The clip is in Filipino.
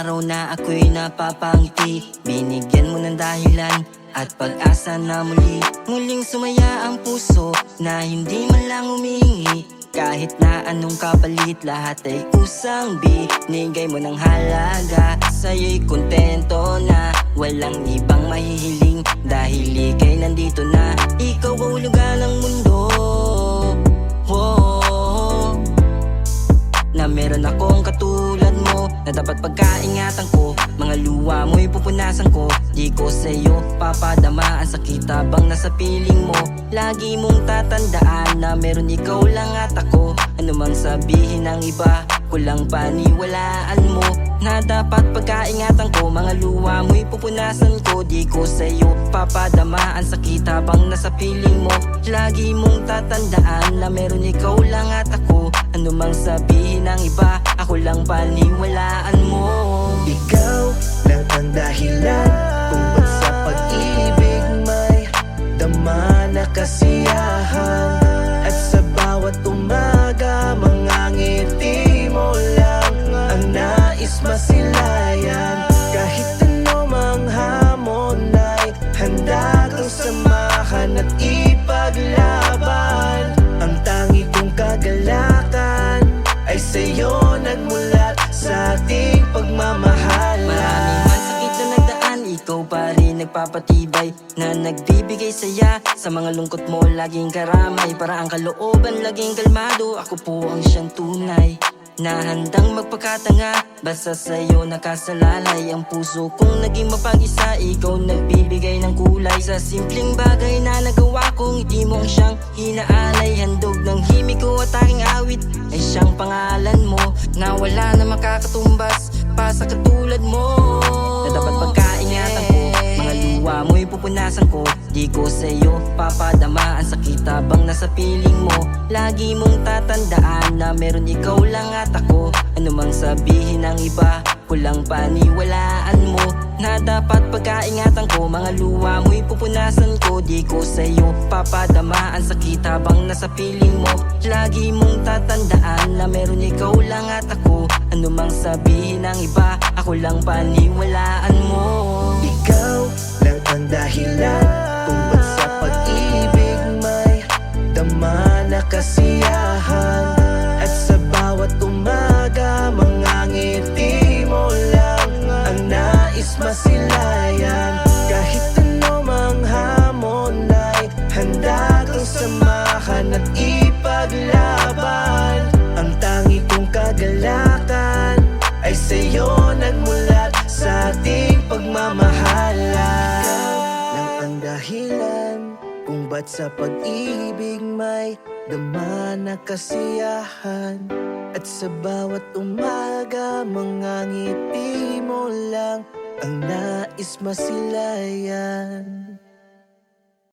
araw na ako'y napapangiti, binigyan mo ng dahilan at pag-asa na muling sumaya ang puso na hindi man lang humihingi. Kahit na anong kapalit, lahat ay kusang binigay mo ng halaga. Sa'yo'y kontento na walang ibang mahihiling, dahil ika'y nandito na, ikaw kahulugan ng mundo. Na meron akong katulad mo, na dapat pagkaingatan ko. Mga luha mo'y pupunasan ko, di ko sa'yo papadama ang sakit habang nasa piling mo. Lagi mong tatandaan na meron ikaw lang at ako. Ano mang sabihin ng iba, kulang paniwalaan mo, na dapat pagkaingatan ko. Mga luha mo'y pupunasan ko, di ko sa'yo papadama ang sakit habang nasa piling mo. Lagi mong tatandaan na meron ikaw lang at ako. Ano mang sabihin ng iba, ako lang paniwalaan mo. Ikaw lang ang dahilan kung ba't sa pag-ibig may dama na kasiyahan. At sa bawat umaga, mga ngiti mo lang ang nais masilayan. Kahit ano mang hamon ay handa kang samahan at ipaglaban. Ang tangi kong kagalakan ay sa'yo nagmulat sa ating pagmamahalan. Maraming man sakit na nagdaan, ikaw pa rin nagpapatibay, na nagbibigay saya sa mga lungkot mo, laging karamay. Para ang kalooban laging kalmado, ako po ang siyang tunay na handang magpakatanga. Basta sa'yo nakasalalay ang puso kong naging mapag-isa. Ikaw nagbibigay ng kulay sa simpleng bagay na nagawa ko. Ngiti mo ang siyang hinaalay, handog ng himig ko at aking awit ay siyang pangalan mo, na wala na makakatumbas pa sa katulad mo. Na dapat pagkaingatan ko, mga luha mo'y pupunasan ko, di ko sa'yo papadama ang sakit habang nasa piling mo. Lagi mong tatandaan na meron ikaw lang at ako. Ano mang sabihin ng iba, kulang paniwalaan mo, na dapat pagkaingatan ko. Mga luha mo'y pupunasan ko, di ko sa'yo papadama ang sakit habang nasa piling mo. Lagi mong tatandaan na meron ikaw lang at ako. Ano mang sabihin ng iba, ako lang paniwalaan mo. Ikaw lang ang dahilan kung ba't sa pag-ibig may dama na kasiyahan. At sa bawat umaga, mga ngiti mo lang ang nais masilayan. Kahit ano mang hamon ay handa kang samahan at ipaglaban. Ang tangi kong kagalakan ay sa'yo nagmulat sa ating pagmamahalan. Lang ang dahilan kung ba't sa pag-ibig may dama na kasiyahan. At sa bawat umaga, mga ngiti mo lang ang nais masilayan.